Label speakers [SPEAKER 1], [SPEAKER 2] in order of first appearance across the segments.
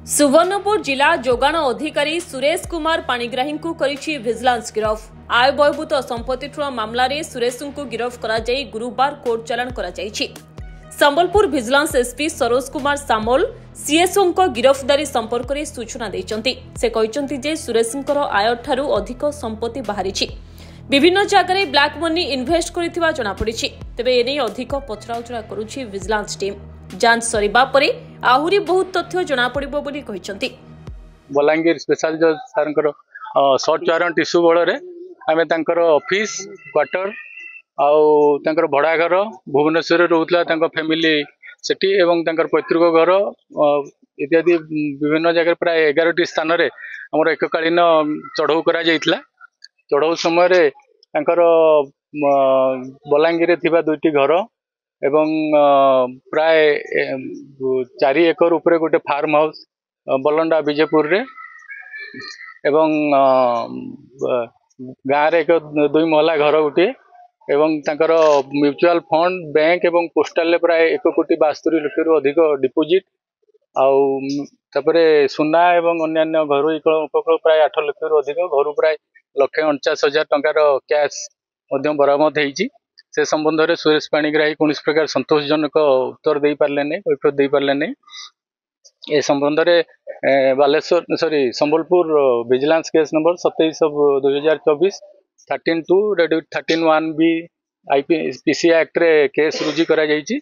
[SPEAKER 1] सुवर्णपुर जिला जोगाण अधिकारी सुरेश कुमार पाणिग्राही को करिछि विजिलेंस गिरफ। आय बहिर्भूत संपत्ति ठुल मामला रे सुरेश को गिरफ करा जाई गुरुवार कोर्ट चालान करा जाईछि। संबलपुर विजिलेंस एसपी सरोज कुमार सामल सीएसओ को गिरफ्तारी संपर्क में सूचना देइचंती। से कहिचंती जे सुरेश आय ठारू अधिक संपत्ति बाहरिछि। विभिन्न जगह ब्लैक मनी इन्वेस्ट करिथिबा जणा पड़िछि। तेबे एने अधिक पचराउचरा करूछि विजिलेंस टीम। जांच सरिबा परे आहुरी बहुत तथ्य जणा पड़िबो बोली कहिसंती।
[SPEAKER 2] बलांगीर स्पेशल जज सारंकर सर्च वारंट इश्यू बଳରେ आमे तांकर ऑफिस क्वार्टर आउ तांकर भड़ा घर भुवनेश्वर रहउतला तांकर फैमिली सेठी एवं तांकर पैतृक घर इत्यादि विभिन्न जगह प्राय 11टी स्थान रे हमर एककालीन चढ़ऊ करा जायतला। चढ़ऊ समय रे तांकर बलांगीर रे थिबा दुईटी घर एवं प्राय 4 एकर उपरे गोटे फार्म हाउस बलंडा विजयपुर रे एवं गाँव रे एक 2 महला घर गोटे एवं तांकर म्यूचुअल फंड बैंक एवं पोस्टल रे प्राय 1,72 लाख रु अधिक डिपोजिट आउ तापरे सुना एवं अन्य घर उपकर प्राय 8 लाख रु अधिक घर प्राय 1,49,000 टंकार कैश बरामद होईची। से संबंध में सुरेश पाणिग्राही कौन प्रकार संतोषजनक उत्तर दे पारे नहीं, कैफियत दे पारे नहीं। ए संबंध में Baleshwar Sambalpur vigilance case number 27/2024 13(2)13(1)B IPC act रे केस रुजु करा जायछि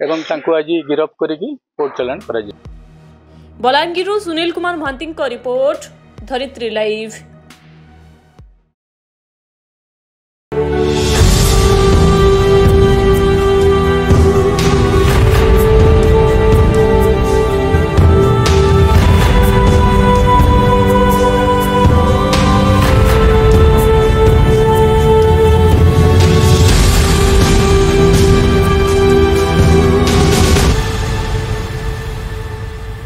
[SPEAKER 2] एवं तांको आज गिरफ करिकि कोर्ट चालान करा जाय।
[SPEAKER 1] बलांगीर सुनील कुमार महांती रिपोर्ट, धरित्री लाइव।